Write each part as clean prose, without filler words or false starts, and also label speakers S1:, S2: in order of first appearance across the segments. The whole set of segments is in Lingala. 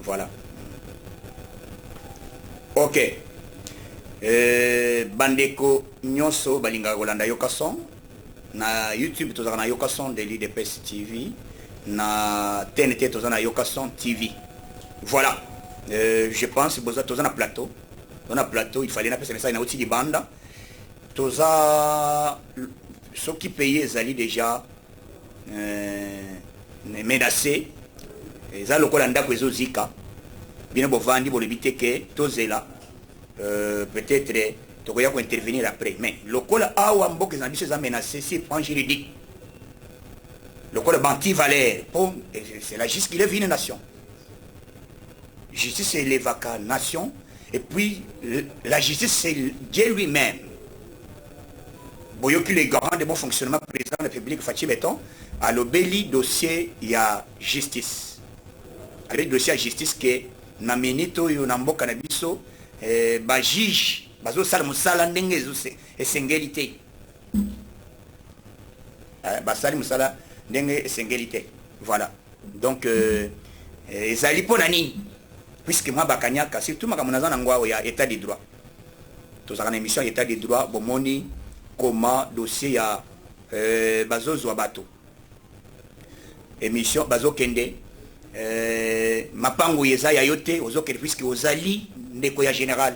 S1: Voilà. Ok. Bandeko nyonso balinga kolanda yokason na YouTube tozaka na yokason de l'IDPS TV na TNT tozana yokason TV. Voilà. Je pense que toza na plateau. Dans un plateau, il fallait appeler ça, il y a aussi des bandes. Toza ceux qui payaient Zali déjà menacés. Ça le colanda kwezo zika. Bien bovandi bo lebite que tozela peut-être tokoya ko intervenir après. Mais le col awa mboke zandi ces menacés c'est pas juridique. Le col banti valeur c'est la justice qui est une nation. Justice c'est l'évaca nation et puis la justice c'est Dieu lui-même. Boyoki les garants de bon fonctionnement président de la République Fachi Beton à l'obéli dossier il y a justice. Avec dossier à justice que na minito yo na mboka na biso ba juge bazo sala musala ndenge zo esengeli ba sala musala ndenge esengeli te. Voilà. Donc ezali pona nini puisque moi bakanyaka surtout makamunaza na ngwa ya état de droit. Tozaka na émission état de droit bomoni comment dossier ya bazo zwa bato. Émission bazo kende mapango yeza ya yote ozokele puisque ozali ndeko ya général.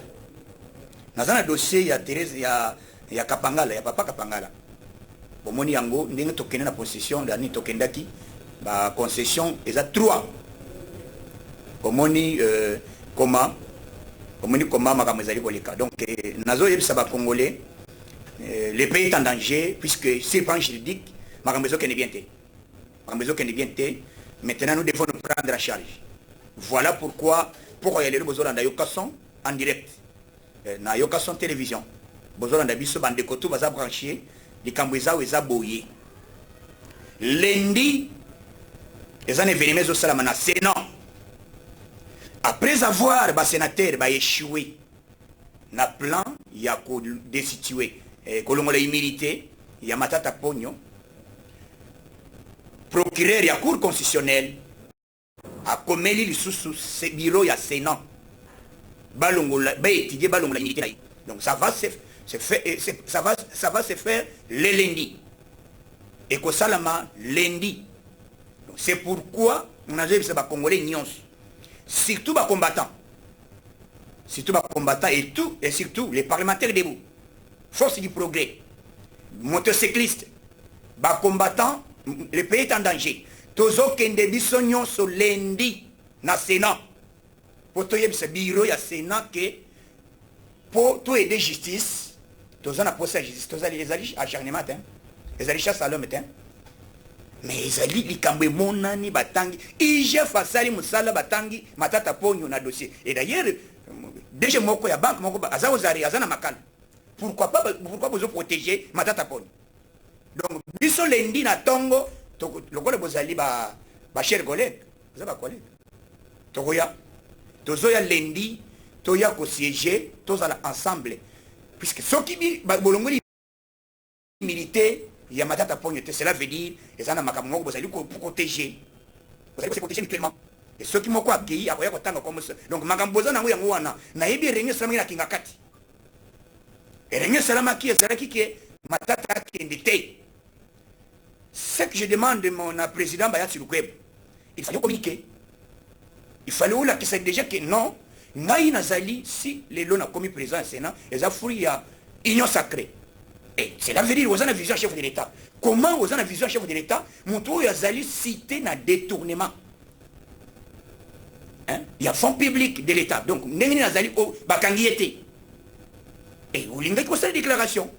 S1: Nazana dossier ya Thérèse ya Kapangala ya papa Kapangala. Bomoni yango ndenge tokende na possession dani tokendaki ba concession eza 3. Bomoni comment makambo ezali koleka. Donc nazo yebisa ba congolais le pays est en danger puisque c'est pas juridique makambo ezokende bien te. Makambo ezokende bien te. Maintenant, nous devons nous prendre en charge. Voilà pourquoi il y a les besoins de Yokason en direct. Na Yokason télévision. Besoin de biso bande koto baza branché, les cambouisa ou eza boyé. Lundi, les années événements au Salamana Sénat. Après avoir les sénateurs échoué, na plan, il y a destitué. Kolongola immunité, il y a Matata Pogno. Procureur ya cour constitutionnelle a commis le sous ce bureau ya Sénat balongola ba étudier balongola immunité. Donc ça va se faire le lundi et ko salama lundi. Donc c'est pourquoi on a dit que ba congolais nyons surtout ba combattants et tout et surtout les parlementaires debout force du progrès motocyclistes ba combattants. Le pays est en danger. Tozo kende biso nyonso lundi na Sénat. Pour to yebisa bureau ya Sénat que pour to aider justice, tozo na procès justice, tozo les ali acharnement hein. Les ali chasse à l'homme hein. Mais les ali likambe monani batangi, ije fasali musala batangi matata ponyo na dossier. Et d'ailleurs déjà moko ya banque moko aza ozari azana makala. Pourquoi vous protéger matata ponyo? Donc, biso lundi na tongo, le collègue bozali ba cher collègue, vous avez collègue. Togoya, tozoya lundi, toya ko siéger, tozala ensemble. Puisque ceux qui bolongoli militaire, il y a matata pognote, cela veut dire, et ça na makambo bozali ko protéger. Vous allez se protéger mutuellement. Et ceux qui m'ont quoi accueilli, akoya ko tanga comme ça. Donc makambo bozana ngo yango wana, na yebi renyo salama na kingakati. Et renyo salama ki ezala ki matata kendete. Ce que je demande de mon président Bayat Siloukweb, il fallait communiquer. Il fallait où là qui sait déjà que non, Naï Nazali, si les lois n'a commis président au Sénat, les affouilles à union sacrée. Et c'est la vérité, vous avez une vision chef de l'État. Comment vous avez une vision chef de l'État, mon tour Yazali cité un détournement. Hein? Il y a fonds public de l'État. Donc, Némi Nazali au Bakangiété. Et vous l'avez fait cette déclaration.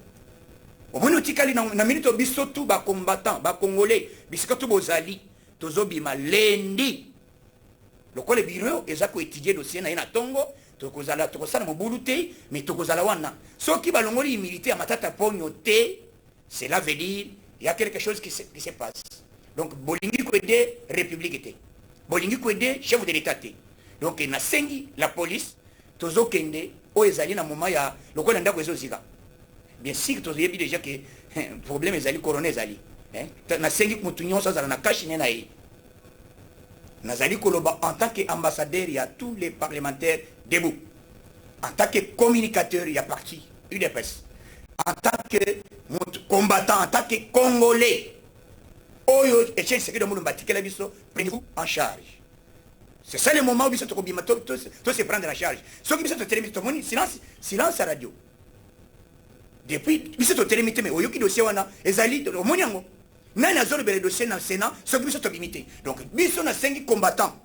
S1: Au moins, nous na minute biso tout ba combattant, ba congolais, bisikatu bozali, tozobima lundi. Le quoi le bureau, ezako étudier dossier na ina tongo, tokozala tokosala mobulute, mais tokozala wana. Ce qui ba longoli militaire matata pogno te, cela veut dire il y a quelque chose qui se passe. Donc bolingi ko aider république était. Bolingi ko aider chef de l'état té. Donc na sengi la police tozokende o ezali na moment ya le quoi ndako ezozika. Bien sûr, tu as déjà que le problème est le coroner. Na sengi mutunyo sa na kashi nena yi. Nazali Koloba, en tant qu'ambassadeur, il y a tous les parlementaires debout. En tant que communicateur, il y a parti UDPS. En tant que combattant, en tant que Congolais, prenez-vous en charge. C'est ça le moment où se prendre en charge. Ce qui se silence à radio. Depuis, il se mais au yoki dossier wana, ezali, au moniango. Nani azolo bele dossier dans le Sénat, ce qui se limité. Donc, biso na 5 combattants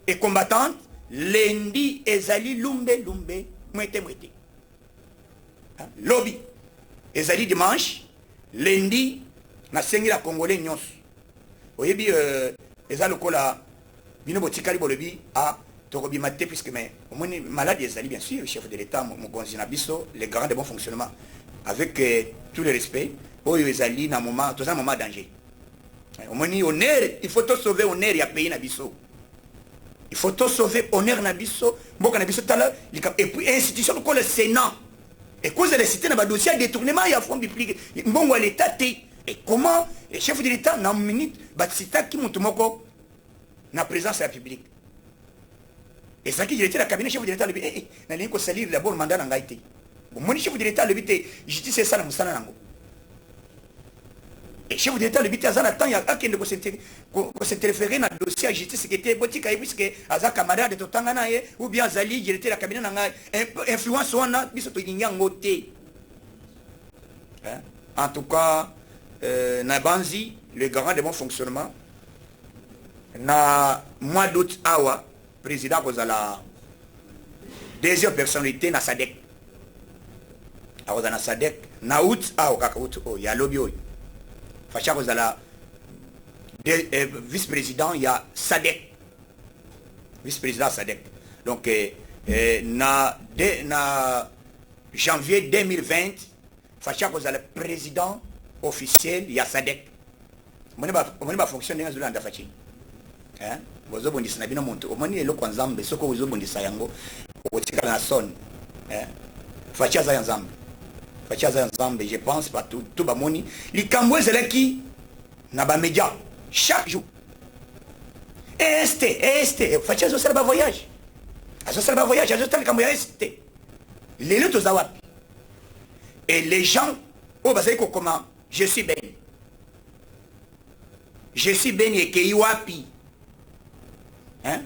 S1: et combattantes, lundi ezali lumbe, mwete. Lobby, ezali dimanche, lundi, na 5 la Congolais nyos. Oyebi, ezali kola, bino botikali bolobi, a, torobi maté, puisque, mais, au moins, malade ezali, bien sûr, le chef de l'État, mon gonzinabiso, les garants de bon fonctionnement, avec tout le respect, oyo ezali na moment, tout un moment danger. Au moins, honneur, il faut tout sauver honneur, il y a pays na biso. Il faut tout sauver honneur na biso, mboka na biso tala, et puis institution comme le Sénat. Et cause de la cité na ba dossier détournement, il y a fond biblique. Mbongo à l'État et comment le chef de l'État na minute ba cita qui monte moko na présence de la République. Et ça qui était la cabinet chef de l'État le dit na linko salir d'abord mandat na ngaité. Bon mon chef de l'État le dit justice c'est ça na musana nango. Et chef de l'État le dit azana temps il y a akende ko s'interférer na dossier à justice qui était botika puisque aza camarade de totanga na ye ou bien azali il était la cabinet na ngai influence wana biso to nyango té. En tout cas na banzi le garant de bon fonctionnement na mois d'août awa président kozala deuxième personnalité na SADC awa na SADC na août awa kaka août ya lobby oyo facha kozala vice-président il y a SADC vice-président SADC donc na janvier 2020 facha kozala président officiel il y a SADC moni ba fonctionner dans la fachi hein bozo bondisa na bino monto omoni eloko nzambe soko bozo bondisa yango otika na son hein facha za nzambe je pense pas tout ba moni likambo ezelaki na ba média chaque jour este facha zo sala ba voyage azo tala likambo ya este lelo to zawapi et les gens oh bazali ko comment je suis ben et ke wapi hein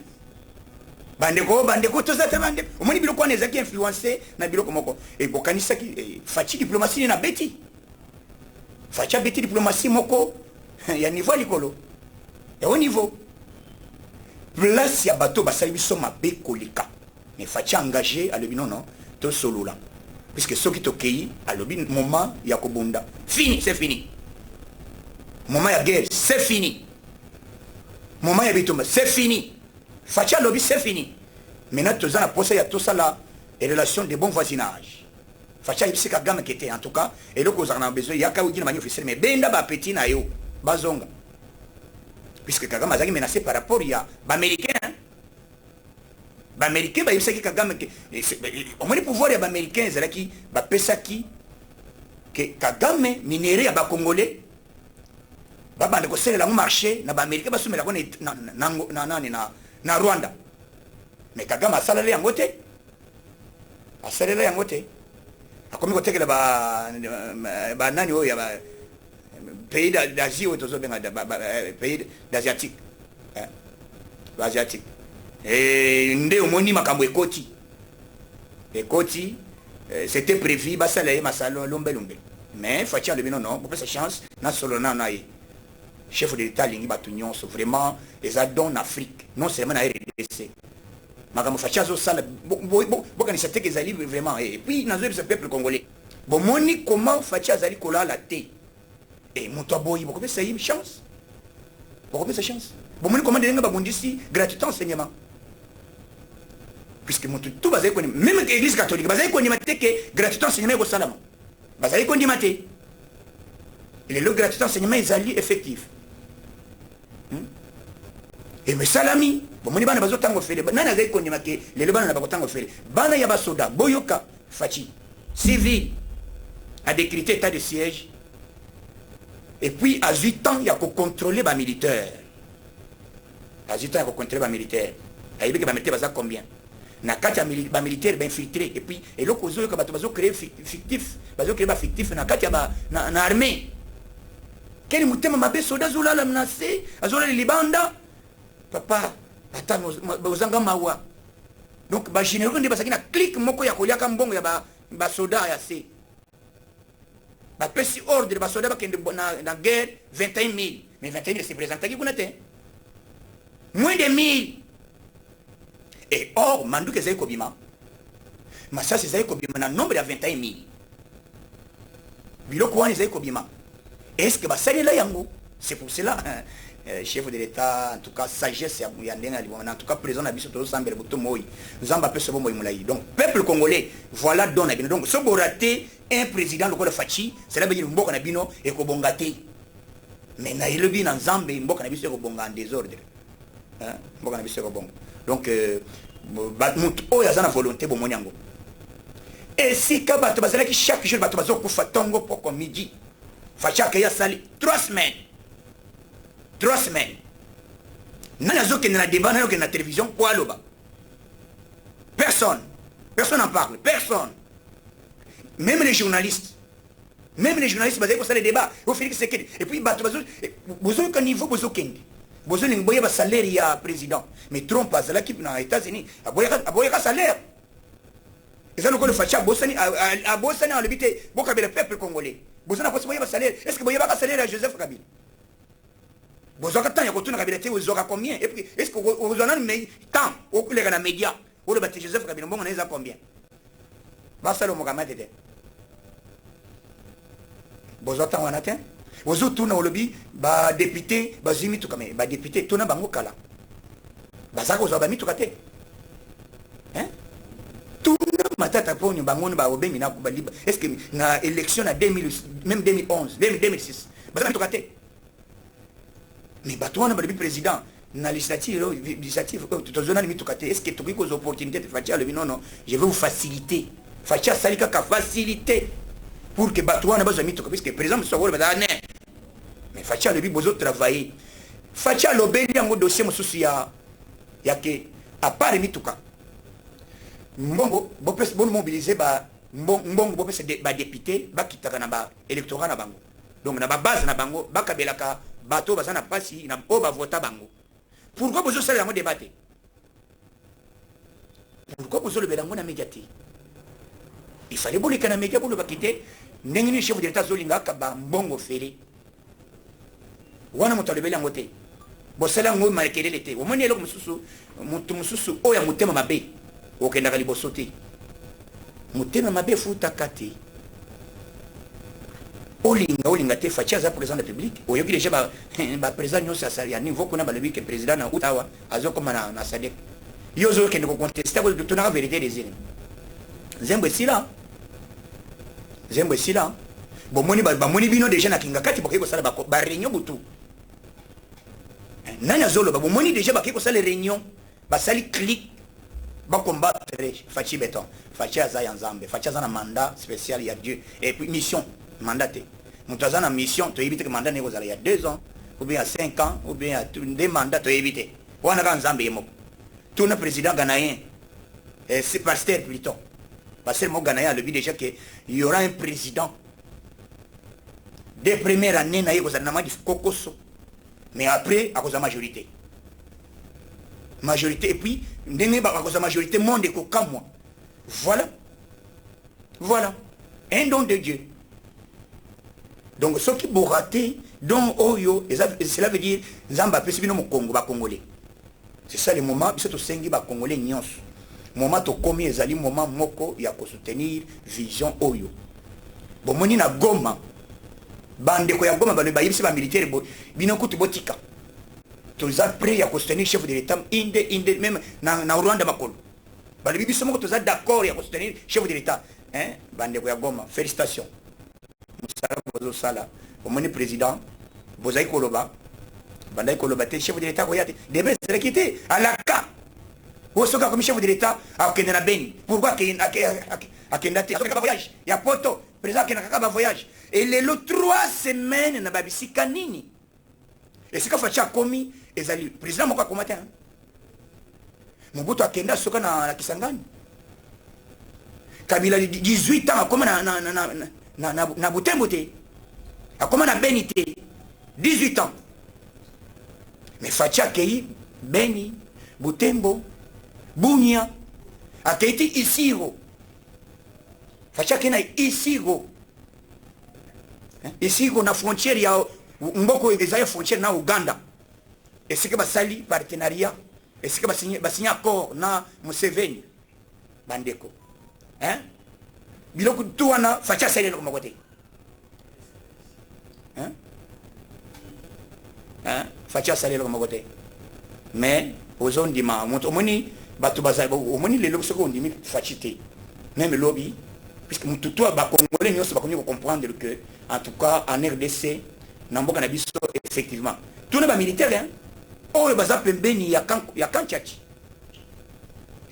S1: bandeko tozate bandeko omoni biloko wana ezaki influencé na biloko moko ebokanisaki faci diplomatie na beti faci beti diplomatie moko ya niveau ya likolo ya haut niveau place ya bato basali biso mabe koleka mais faci engagé alobi non tosolola puisque soki tokei alobi moment ya kobunda fini c'est fini moment ya guerre c'est fini moment ya bitumba c'est fini Facha lobby c'est fini. Maintenant tous en posa ya tout ça là et relation de bon voisinage. Facha ibisi Kagame qui était en tout cas et le cause en a besoin yaka ou mani officiel mais benda ba petit na yo bazonga. Puisque Kagame a menacé par rapport ya ba américain. Ba américain ba ibisi Kagame au moins le pouvoir ya ba américain zalaki ba pesaki que Kagame minéré ya ba congolais baba ndeko sele la marché na ba américain ba soumela ko na Rwanda mais Kagame asalale yango te akomi kotekela ba nani oyo ya ba pays d'Asie oyo tozobenga pays d'asiatique asiatique nde omoni makambo ekoti c'était prévu basala ye masalo lombe mais fatia alobi non bopesa chance na solo na ye chef de l'État lingi batu nyonso vraiment les adons en Afrique non seulement na RDC makambo facha zo sala bokanisa te kezali vraiment et puis nazo ce peuple congolais bon moni comment facha zali kola la té et moto aboyi bokopesa yi chance bon moni comment denga babondisi gratuit enseignement puisque moto tout bazali ko même église catholique bazali ko ndima te que gratuit enseignement ko salama bazali ko ndima te et le gratuit enseignement ezali effectif. Et mais salami bomoni bana bazotango fele nana zai konyima ke lelo bana bakotango fele bana ya basoda boyoka fachi civil a décrété état de siège et puis à 8 ans il y a qu'on contrôler ba militaire azita ko contrôler ba militaire ayibi ke ba militaire baza combien na kati ya ba militaire ba infiltré et puis eloko zo ka bato bazo créer fictif bazo créer ba fictif na kati ya ba na armée keni mutema mabe soda zo la menacé azola libanda papa ata bozanga mawa donc ba généraux ndi basaki na clic moko ya kolia ka mbongo ya ba soda ya se ba pesi ordre ba soda ba kende na guerre 21 000 mais 21 000 c'est présenté qui connaît moins de 1000 et or mandu que zai kobima massa c'est zai kobima na nombre ya 21 000 biloko wana zai kobima est-ce que basali la yango c'est pour cela chef de l'état en tout cas sagesse ya ndenga libona en tout cas président na biso to sambele buto moyi nzamba pese bombo imulayi donc peuple congolais voilà donne bino donc so raté un président lokola Fachi c'est là be mboka na bino e ko bongate mais na yelobi na nzambe mboka na biso ko bonga en désordre hein mboka na biso ko bonga donc mutu oyo aza na volonté bomoni yango esika bato bazalaki chaque jour bato bazokufa tongo poko midi Fachi akaya sali 3 semaines nani azokende na débat nani okende na télévision po aloba personne n'en parle, personne. Même les journalistes bazali kosala débat au Félix Sekedi et puis bato bozo ka niveau bozo kende bozo ling boya ba salaire ya président mais Trump azalaki na États-Unis aboya ka salaire ezalo ko le Fachi abosani en lebité boka be le peuple congolais bozo na boya ba salaire est-ce que boya ba salaire à Joseph Kabila bozo ka tanya ko tuna Kabila te bozo ka combien et puis est-ce que bozo na mais temps au les na média ou le bâti Joseph Kabila bon on est à combien ba salo mo kamate te bozota wana te bozo tuna olobi ba député bazimi to kame ba député tuna bango kala bazako zo ba mitu kate hein tuna matata ponyo bango ba obemi na ba liba est-ce que na élection na 2000 même 2011 2006 bazaka mitu kate mais batwana ba président na législative tozona mitu kate est-ce que tokiko aux opportunités de Fachi le non non je vais vous faciliter Fachi salika ka faciliter pour que Batouana bazo mito parce que par exemple so wala badane mais Fachi le bi bozo travailler Fachi lo beli yango dossier mosusu ya ke à part mituka mbongo bo pes bon mobiliser ba mbongo bo pes ba député ba kitaka na ba électorat na bango donc na ba base na bango ba kabelaka bato bazana pasi na o ba vota bango pourquoi bozo sala yango débatté pourquoi bozo le belango na médiaté il fallait bouler kana média pour le bakité ndengini chef de l'état zolinga ka ba mbongo fere wana moto le belango te bosala ngo marquer l'été au moins eloko mususu oya mutema mabe okenda kali bosote mutema mabe futa kati olinga te Fachi za président de la République oyoki déjà ba président nyonso sa ya niveau kuna ba lebi que président na utawa azokoma na sadek yozo kende ko contester ko tona vérité des îles Zembo sila bomoni bamoni bino déjà na kinga kati bokeko sala ba réunion butu nani azolo bomoni déjà bakeko sala réunion basali clic ba combattre Fachi béton Fachi azaya nzambe Fachi azana mandat spécial ya Dieu et puis mission mandaté mutazana mission to éviter que mandat neko zala ya 2 ans ou bien à 5 ans ou bien à des mandats to éviter wana ka nzambe yemo tout na président ghanéen et c'est pasteur plutôt parce que mon Ghanéen le dit déjà qu'il y aura un président des premières années na yeko zanama di kokoso mais après à cause de majorité et puis ndenge ba cause de majorité monde ko kamwa voilà un don de Dieu donc ce qui boraté don oyo cela veut dire nzamba pesi bino mo Congo ba congolais c'est ça le moment biso to sengi ba congolais nyonso moment to komi ezali moment moko ya ko soutenir vision oyo bomoni na Goma bande ko ya Goma bano bayibisi ba militaire bino kutu botika to za prêt ya ko soutenir chef de l'état inde même na Rwanda makolo bale bibiso moko to za d'accord ya ko soutenir chef de l'état hein bande ko ya Goma félicitations musala bozo sala bomoni président bozai koloba bandai koloba te chef de l'état ko yate debe se quitter à la cas Osoka comme chef de l'État à Kenya Beni. Pourquoi à Kenya voyage? Il y a poto, président Kenya voyage. Et les 3 semaines na babisi kanini. Et c'est quand Fachi a commis ezali président moko akoma te Mobutu akenda soka na Kisangani Kabila 18 ans akoma na Butembo te akoma na Beni te 18 ans mais Fachi akei Beni Butembo Bunia akei Isiro Fachi akei na Isiro Isiro na frontière ya mboko ezali frontière na Uganda esika basali partenariat esika basigné accord na Museveni bandeko biloko tu wana Fachi asali eloko moko te Fachi asali eloko moko te mais ozondima moto omoni bato bazali omoni lelo soki ondimi Fachi te même lobby puisque mutu to bakongolais nyonso bakomi comprendre que en tout cas en RDC na mboka na biso effectivement tous les militaires oyo baza pembeni ya Kanchachi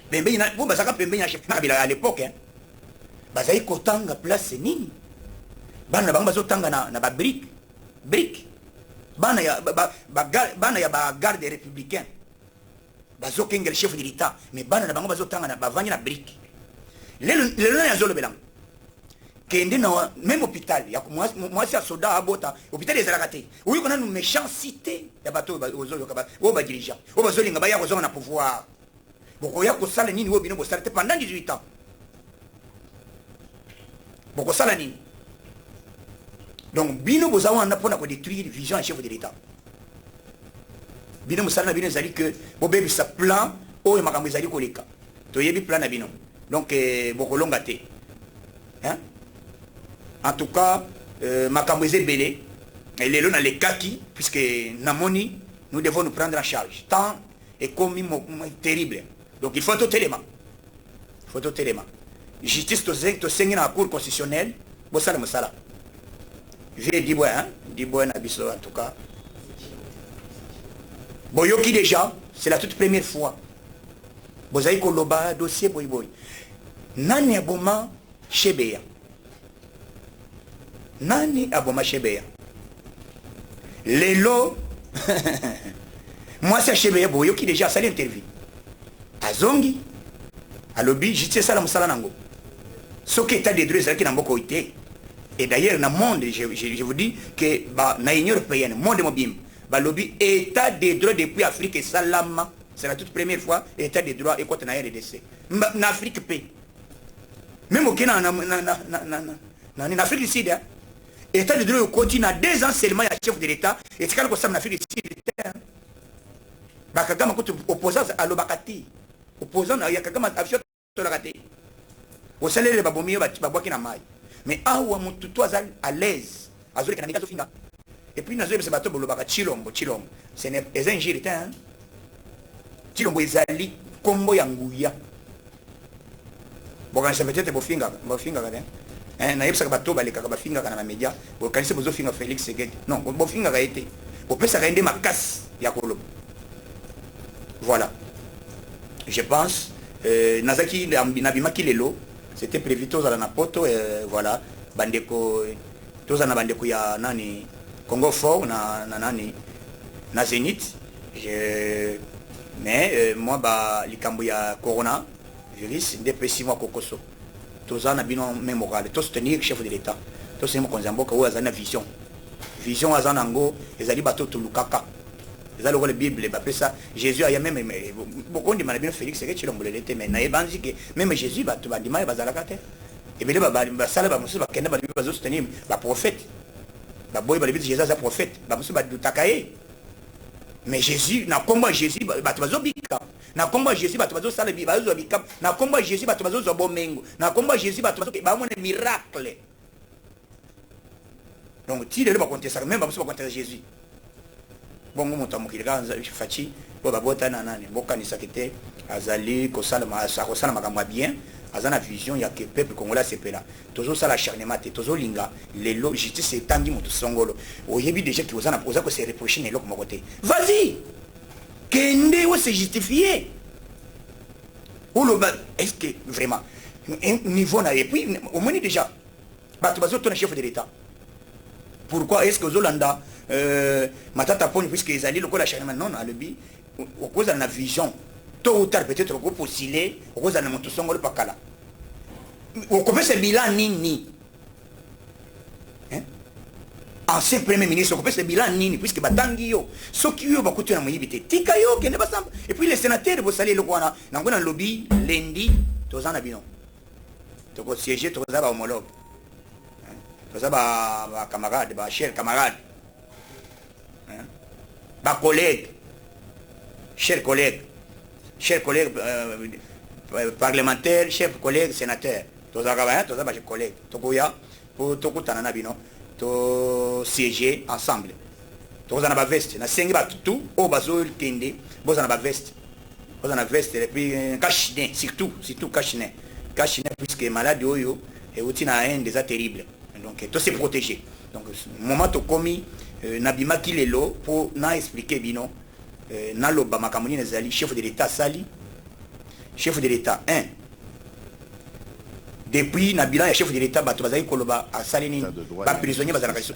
S1: pembeni na bo bazaka pembeni ya chef Kabila à l'époque bazali kotanga place nini bana bango bazotanga na ba brique bana ya ba garde républicain bazokengela chef de l'état mais bana na bango bazotanga na bavanya na brique lelo na zolo belang kende na même hôpital ya moi c'est soda abota hôpital ezalaka te oui qu'on a une méchanceté ya bato ozoyo kaba o ba dirigeant o bazolinga ba ya kozonga na pouvoir boko ya ko sala nini wo bino bo sala te pendant 18 ans boko sala nini donc bino bozawa na pona ko détruire vision chef de l'état bino musala na bino ezali que bo bebi sa plan o makambo ezali koleka to yebi plan na bino donc boko longa te en tout cas makambo ezebele lelo na lekaki puisque namoni nous devons nous prendre en charge tant est comme terrible donc il faut tout élément justice to sengi na cour constitutionnelle bosala mosala j'ai dit boy na biso en tout cas boyoki déjà c'est la toute première fois bozali koloba dossier boy nani aboma Shebeya nani aboma Shebeya lelo moi c'est Shebeya boyoki déjà sali interview azongi alobi justice sala musala nango soki état de droit ezalaki na mboka oite et d'ailleurs na monde je vous dis que na union européenne monde mobimba balobi état de droit depuis Afrique salama c'est la toute première fois état de droit et côté na RDC na Afrique paix même au Kenya en Afrique du Sud état de droit continue à 2 ans seulement il y a chef de l'état et c'est quand on en Afrique du Sud bakagama ko opposant à l'obakati opposant il y a kagama afio to la kati au salaire babomi babwaki na mai mais awa mutu to azali à l'aise azoli kana mikazo finga et puis nazo se bato bolobaka chilombo c'est ne ezengiri ta chilombo ezali kombo ya nguya bokanisa peut-être bofinga kade na yebisaka bato balekaka bafingaka na bamédia bokanisa bozofinga Félix Tshisekedi non bofingaka ye te bopesaka ye nde makasi ya koloba voilà je pense nazaki nabimaki lelo c'était prévu tozala na poto voilà bandeko tozala na bandeko ya nani Congo Fort na nani na Zénith mais moi likambo ya corona virus ndepesi mwa kokoso tozana bino mémorable to soutenir chef de l'état to sema konzamboka oyo azana vision azana ngo ezali bato to lukaka ezali ko le bible bapesa Jésus aya même bokondi mana bino Félix que chilombolele te mais na ebanzi que même Jésus bato bandima bazalaka te ebele basala bamusu bakenda bali bazo soutenir ba prophète ba boy bali Jésus za prophète bamusu badutaka ye mais Jésus na komba Jésus bato bazo bika na komba Jésus bato bazo sala bazo bika na komba Jésus bato bazo bomengo na komba Jésus bato bazo ba mona miracle donc ti le ba contester même ba contester Jésus bongo moto mokili kanza Fachi bo babota na nani bokanisa kete azali kosala makambo bien azana vision ya que peuple congolais sepela tozo sala acharnement te tozo linga lelo justice etangi moto songolo oyebi déjà que ozana poza ko se reprocher ne loko mokote vas-y kende o se justifier ou le est-ce que vraiment niveau na et puis au moins déjà bato bazo tona chef de l'état pourquoi est-ce que ozolanda matata poni puisque les alliés le chargement non à lebi au cause de la vision tôt ou tard peut-être au postulé au cause de la moto songo le pakala au comment ce bilan nini hein ancien premier ministre au comment ce bilan nini puisque batangi yo soki yo bakutu na moyibité tika yo kende basamba et puis les sénateurs bo salé le kwana na ngona lobby lundi tozana bino toko siéger toza ba homologue toza ba camarade ba cher camarade ba collègue chers collègues parlementaires chers collègues sénateurs toza ba collègues tokoya pour tokutana na bino to siéger ensemble toza na ba veste na sengi ba tout o bazo kende boza na ba veste et puis cache-nez surtout cache-nez puisque malade oyo et outil na un déjà terrible donc tout se protéger donc moment to komi nabima kilelo pour na expliquer bino na loba makamuni nazali chef de l'état sali chef de l'état 1 depuis na bilan ya chef de l'état bato bazali koloba asali ni ba prisonnier bazala kaso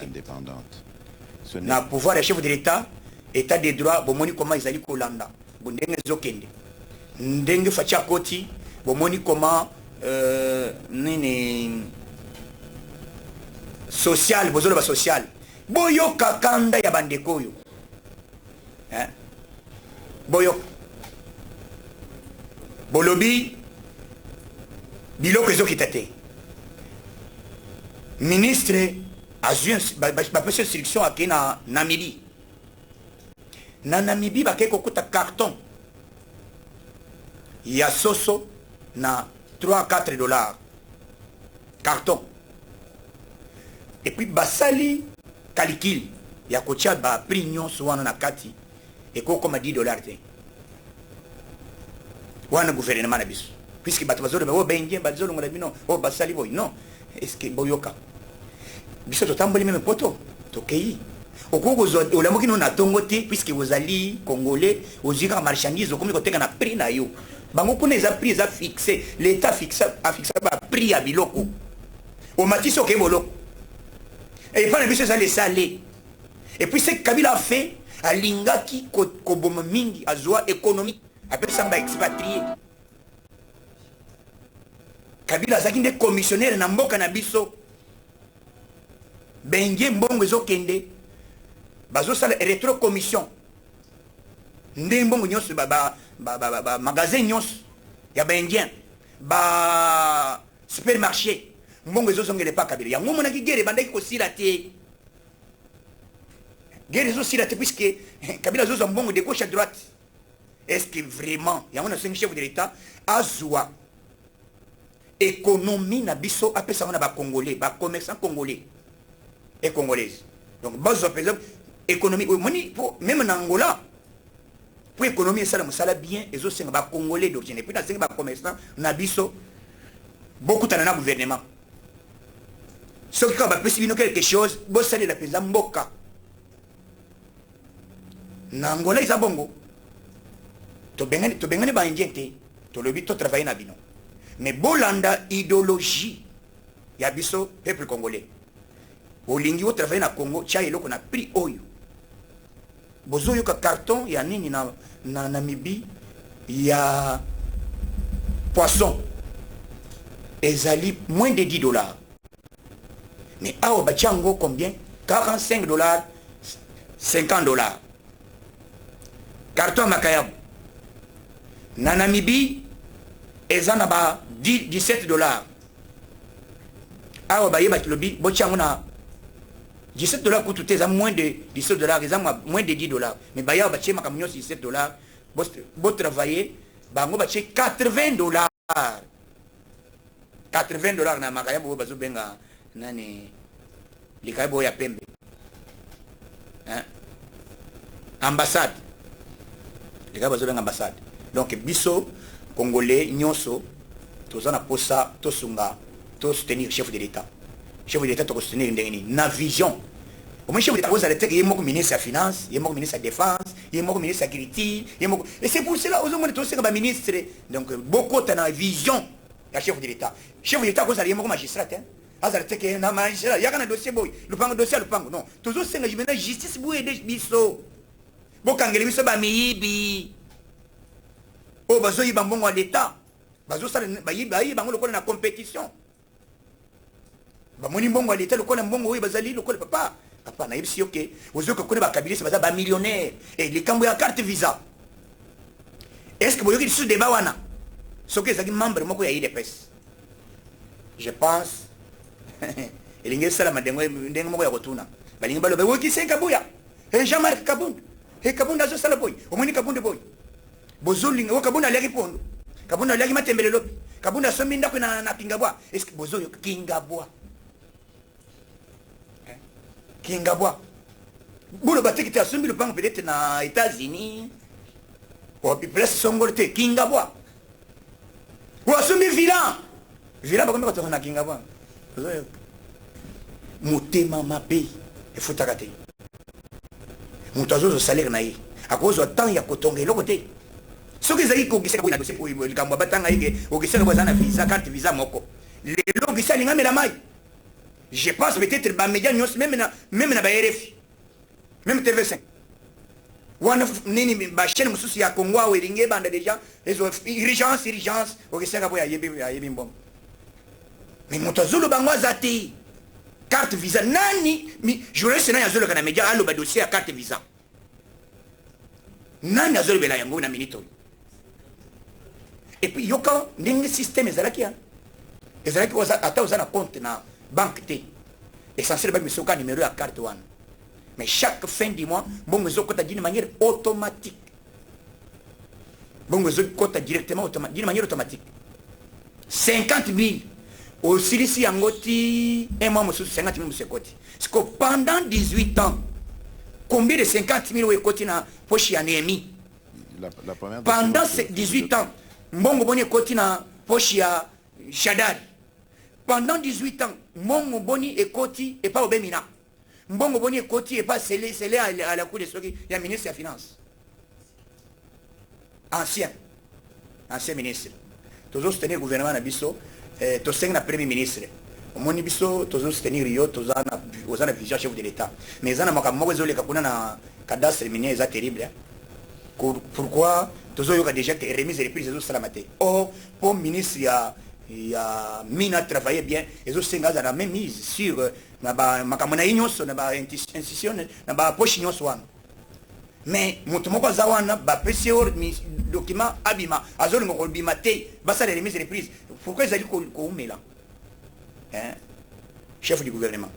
S1: na pouvoir ya chef de l'état état de droit bomoni comment izali kolanda bondenge zokende ndenge facha koti bomoni comment nini social bozolo ba social boyo kakanda ya bandeko yo hein boyo bolobi biloko ezokita te ministre azwi bapesi instruction ake na Namibie bakei kokuta carton ya soso na 3-4 dollars carton et puis basali calcul ya kotia ba prix nyonso wana na kati ekokoma 10 dollars te wana gouvernement na biso puisque bato bazoloba o bengie bazolongola bino o basali boy non est-ce que boyoka biso totamboli meme poto tokei okokozwa olamoki no na tongo te puisque ozali congolais ozika marchandise okomi koteka na prix na yo bango kuna eza prix eza fixé l'état a fixé ba prix ya biloko o matisi okei boloko et pas biso eza les salés et puis ce Kabila a fait alingaki koboma mingi azwa économique apesa ba expatrié Kabila azaki nde commissionnaire na mboka na biso bengie mbongo ezokende bazosala rétro commission nde mbongo nyonso ba magasin nyonso ya baindien ba supermarché mbongo ezozongele pa Kabila yango monaki guerre bandaki kosila te guerre ezosila te puisque Kabila azozwa mbongo de gauche à droite. Est-ce que vraiment yango na sengi chef de l'état azwa économie na biso apesa na ba congolais ba commerçants congolais et congolaises donc bazo par exemple économie moni pour même en Angola pour économie ça la bien et zo senga ba congolais d'origine et puis na senga ba commerçants na biso beaucoup na gouvernement ce qui va pesi bino quelque chose bo sali la pesa mboka na Angola isa bongo to bengane ba indiente to lobi to travailler na bino mais bolanda idéologie ya biso peuple congolais olingi o travailler na Congo cha eloko na prix oyo bozoyo ka carton ya nini na Namibie ya poisson ezali moins de 10 dollars mais awa bachango combien 45 dollars 50 dollars carton makayab na Namibie ezana ba 17 dollars awa baye batilobi bochango na 17 dollars coûte tout moins de 17 dollars moins de 10 dollars mais baye bache makamnyo 17 dollars bo travailler bango bache 80 dollars 80 dollars na makayabo bazo benga nani likayabo ya pembe hein ambassade likayabo bazo benga ambassade donc biso congolais nyonso tozana posa tosunga to soutenir chef de l'état to soutenir ndengeni na vision au moins chef de l'état vous allez être yemoko ministre ya finance yemoko ministre ya défense yemoko ministre ya agriculture yemoko et c'est pour cela aux hommes to senga ba ministre donc beaucoup tana vision ya chef de l'état vous allez yemoko magistrat hein azala teke na magistrat yaka na dossier boy lupango dossier lupango non toujours senga jimena justice bu aider biso bokangeli biso ba miyibi o bazo yiba mbongo wa l'état bazo sala bayibi bango lokola na compétition bamoni mbongo wa l'état lokola mbongo oyo bazali lokola papa papa na yebisi yoke ozoka kone bakabilisi baza ba millionnaire et likambo ya carte visa est-ce que boyoki lisusu débat wana soki ezalaki membre moko ya IDPS je pense elingi esalama ndenge moko ya kotuna balingi baloba wokise kabuya Jean-Marc Kabunda Kabunda azosala boy omoni Kabunda boy bozolinga o Kabunda aliaki pondo Kabunda aliaki matembele lobi Kabunda asombi ndako na Kingabwa est-ce que bozoyo Kingabwa Kingabwa bulo batiki te asombi lupango peut-être na États-Unis ou place songolo te Kingabwa ou asombi villa bakombi kotoka na Kingabwa bozoyo motema mabe efutaka te moto azozwa salaire na ye akozwa temps ya kotonga eloko te soki ezali kogisaka boye na dossier boye likambo batanga yeke ogisaka boye aza na visa carte visa moko lelo ogisa alingamela mai je pense peut-être bamédia nyonso même na ba-RFI même TV5 wana nini bachaîne mosusu ya Congo awo elingi ebanda déjà urgence ogisaka boye ayebi mbongo mais moto azoloba yango aza te carte visa nani journaliste nani azoloka na média aloba dossier ya carte visa nani azolobela yango na minute oyo et puis yoka ndenge système ezalaki ata oza na compte na banque te essentiel bamisoka numéro ya carte wana mais chaque fin du mois bongo ezokota d'une manière automatique bongo ezokota directement d'une manière automatique 50 000 osilisi yango ti un mois mosusu 50 000 mosusu ekoti siko pendant 18 ans combien de 50 000 oyo ekoti na poche ya Néhémie pendant 18 ans mbongo boni ekoti na poche ya Shadari pendant 18 ans mbongo boni ekoti epa obemina mbongo boni ekoti epa sele à la cour de soki ya ministre ya finance ancien ministre toujours soutenir gouvernement na biso tosengi na premier ministre omoni biso tozosoutenir yo oza na vision chef de l'état mais eza na makambo moko ezoleka kuna na cadastre minier eza terrible pourquoi tozoyoka déjà que remise et reprise ezosalama te or po ministre ya mine a travaillé bien ezosenga aza na même mise sur na makambo na ye nyonso na bainstitution na bapoche nyonso wana mais moto moko aza wana bapesi yo document abima azolinga kobima te basala remise et reprise pourquoi ezali koumela chef du gouvernement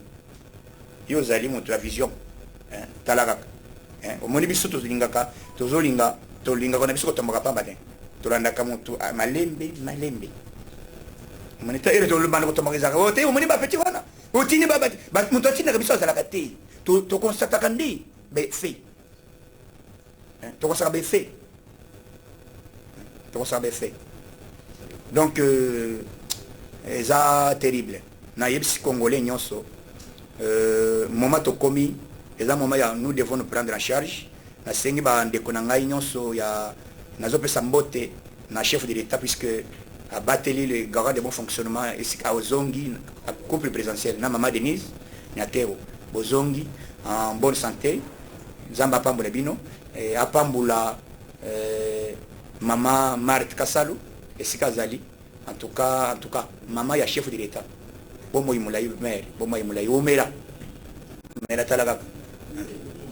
S1: yo ozali moto ya vision tala kaka omoni biso tolingaka na biso kotomboka pamba te tolandaka moto malembe omoni ta ere tolobanda kotomboka ezaka o te omoni bapeti wana otindi moto atindaka biso azalaka te tokonstataka nde befe tokosaka befe donc eza terrible nayebisi congolais nyonso moment tokomi eza moment ya nous devons nous prendre en charge nasengi bandeko na ngai nyonso ya nazopesa mbote na chef de l'état puisque abateli le garant de bon fonctionnement esika ozongi couple présidentiel na mama Denise Nyatero bozongi en bonne santé nzambe apambola bino apambola mama Marthe Kasalu esika azali en tout cas mama ya chef de l'état bomo imulai maire bomo imulai omera talaka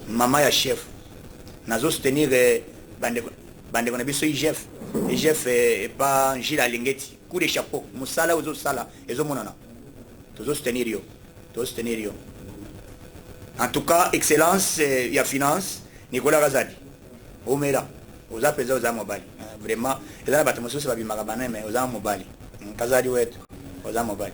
S1: mama ya chef nazo soutenir bandeko na biso IGF pas Gilles Alingeti coup de chapeau musala ozo sala ezo monana tozo soutenir yo en tout cas excellence ya finance Nicolas Razadi omera oza peza oza mobali vraiment ezana bato mosusu babimaka bana mais oza mobali Kazadi wetu oza mobali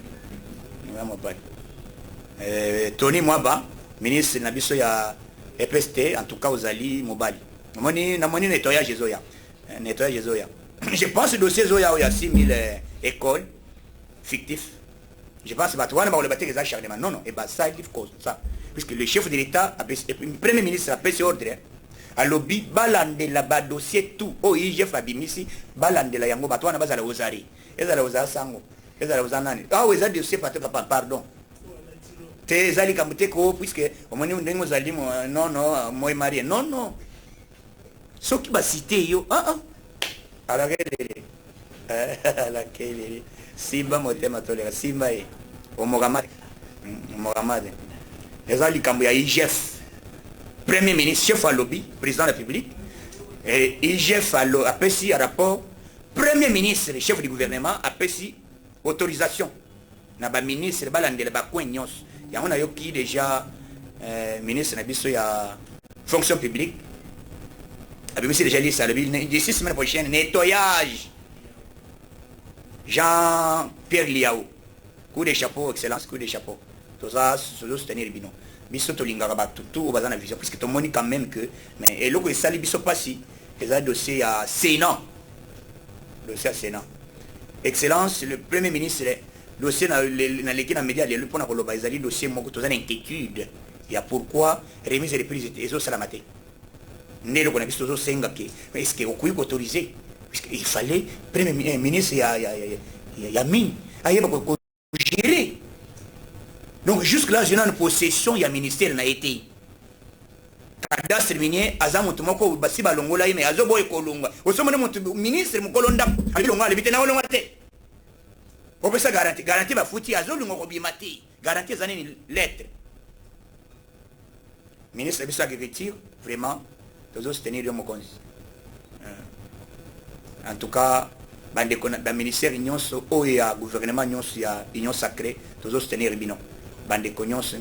S1: Tony Mwaba ministre na biso ya EPST en tout cas ozali mobali namoni nettoyage ezoya je pense dossier ezoya oya 6000 écoles fictifs je pense bato wana bakoloba te eza acharnement non et basali cause ça puisque le chef de l'état le premier ministre apesi ordre alobi balandela badossier tout oyo IGF abimisi balandela yango bato wana bazala ozari ezala oza sango ezala uzanani awo eza dossier pardon te ezali kamute ko puisque omoni ndenge ozali non non moi marié non soki basite yo alakelele alakelele simba motema toleka simba ye omokamate eza likambo ya IGF premier ministre chef alobi président de la République et IGF apesi rapport premier ministre chef du gouvernement apesi autorisation na ba ministre balandela bakwe nyonso yango nayoki déjà ministre na biso ya fonction publique abimisi déjà liste alobi d'ici semaine prochaine nettoyage Jean-Pierre Liao coup de chapeau excellence coup de chapeau tout ça soutenir bino biso tolingaka bato tout baza na vision puisque tomoni quand même que mais eloko esali biso pasi eza dossier ya Sénat dossier ya Sénat excellence le premier ministre dossier na leki na média lelo mpona koloba ezali dossier moko toza na inquiétude ya pourquoi remise et reprise ezosala te nde eloko na biso tozosenga ke est ce que okoki koautoriser puisque il fallait premier ministre ya mine ayeba kogérer. Donc jusque-là, je n'ai en possession, il y a ministère n'a été. Cadastre minier, Azam Tumoko, Basiba Longola, mais Azobo et Kolonga. Au sommet de mon ministre, mon colonda, à Longa, le Vitena Longate. On peut ça garantir. Garantir va foutir Azolungo Robimati. Garantir les années lettres. Ministre de l'Agriculture, vraiment, tous les soutenir de mon conseil. En tout cas, le ministère Union, il y a gouvernement, il y a Union sacrée, tous les soutenir Bino. Bande Cognos,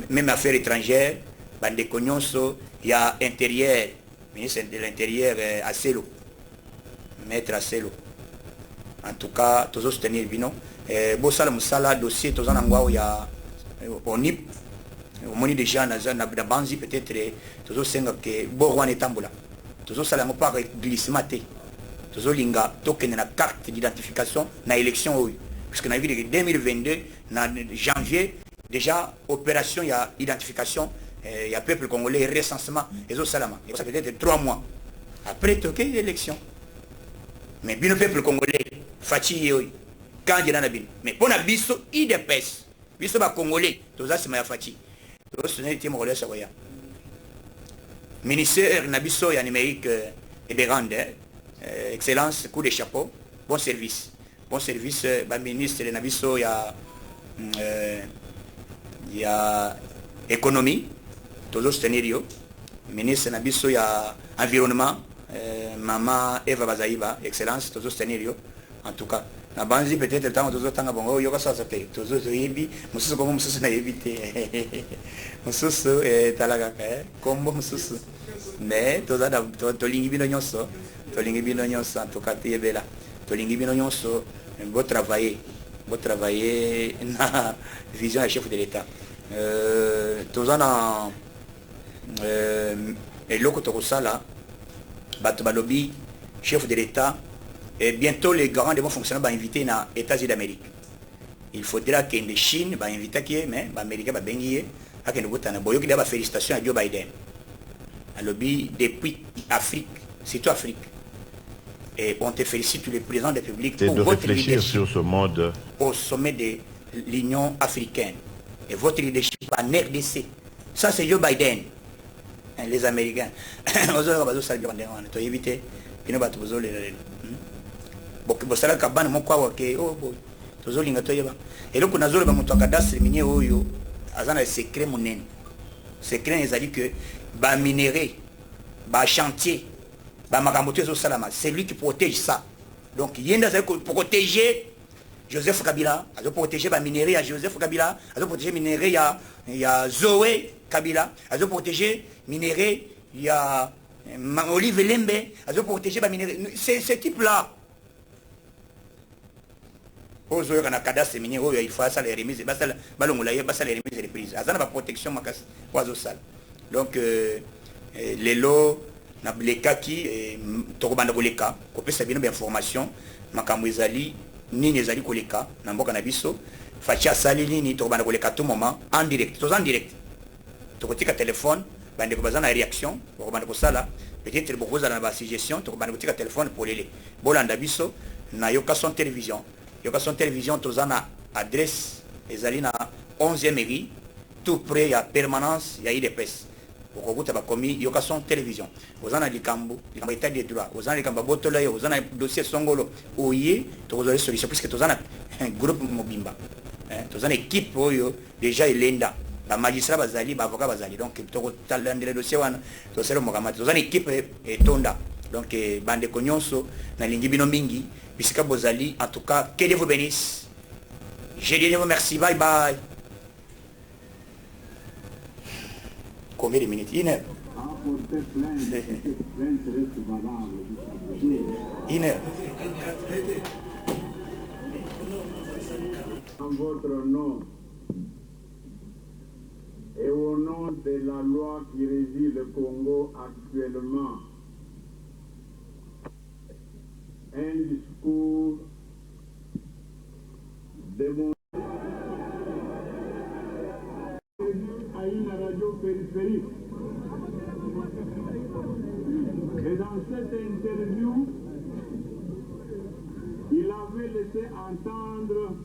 S1: même affaires étrangères, Bande Cognos, il y a intérieur, ministre de l'Intérieur, Acelo, maître Acelo. En tout cas, tous les soutenir Bino. Bossala Moussala, dossier, tous les endroits où il y a ONIP, au moni déjà, dans Banzi, peut-être, tous les senga que Borwan et Tamboula. Tous les salams par glissement, tous les linga, token la carte d'identification, dans l'élection. Puisque dans 2022, en janvier, déjà, opération, il y a identification, il y a peuple congolais, recensement, et ça peut être 3 mois. Après, il y a l'élection. Mais bien le peuple congolais, fatigué, quand il y a une mais pour la biso, il dépêche. Biso va congolais, tout ça c'est ma fatigué. Tout ça c'est un congolais, ça va. Ministère Nabiso en Amérique et des grandes, excellence, coup de chapeau, bon service. Bon service, ministre de Nabiso, il y a économie, toujours soutenir. Ministre Nabiso, il y a environnement, maman Eva Bazaïba, excellence, toujours soutenir. En tout cas, la banzi peut-être le temps, toujours temps bon, il y a ça s'appelle, toujours yebi, monsieur comme monsieur n'a évité, monsieur talaga, comme monsieur, mais toujours to lingi bino nyonso, en tout cas tu es bella, to lingi bino nyonso. Beau travailler na vision du chef de l'État. Tous en et l'autre là, Batobalobi, chef de l'État, et bientôt les grands de bons fonctionnaires vont inviter dans les États-Unis d'Amérique. Il faudra que les Chine va inviter qui est, mais les Américains vont bénir, à que nous voyons qu'il y a félicitations à Joe Biden. À lobby depuis Afrique, surtout Afrique. Et on te félicite tous les présidents de la République
S2: pour votre leadership sur ce mode
S1: au sommet de l'Union africaine. Et votre leadership en RDC. Ça, c'est Joe Biden. Les Américains. Et donc, on a un secret monnaie. Secret, c'est-à-dire que les minéraux, les chantiers, c'est lui qui protège ça. Donc, il y a pour protéger Joseph Kabila, il a protégé les minéraux à Joseph Kabila, il a protégé les minéraux à Zoé Kabila, il a protégé les minéraux à Olive Lembe, il a protégé les minéraux. C'est ce type-là. Pour Zoé, on a cadastre les minéraux, il faut ça les remises, il faut ça les remises et les prises. Il y a une protection, donc, les lots, na bleka ki tokobanda koleka kopesa bino information makambo ezali nini ezali koleka na mboka na biso facha sali nini tokobanda koleka tout moment en direct tokotika téléphone bande ko bazana réaction tokobanda kosala peut-être bokoza na ba suggestion tokobanda kotika téléphone pour lele bolanda biso na yoka son télévision Yoka télévision toza na adresse ezali na 11e mairie tout près ya permanence ya IDPS. Okokuta bakomi yoka télévision. Ozana likambo état de droit. Ozana likambo botola yo, ozana dossier songolo. Oye, tozali solution puisque tozana un groupe mobimba. Tozana équipe oyo déjà elenda. Ba magistrat bazali, ba avocat bazali. Donc toko talandele dossier wana, toselo mokamati. Tozana équipe etonda. Donc bande konyonso na lingi bino mingi, bisika bozali. En tout cas, que Dieu vous bénisse. Je dis vous merci, bye bye. Combien de minutes? 1 heure. Une heure.
S3: En votre nom et au nom de la loi qui régit le Congo actuellement, un discours de mon à une radio périphérique. Et dans cette interview, il avait laissé entendre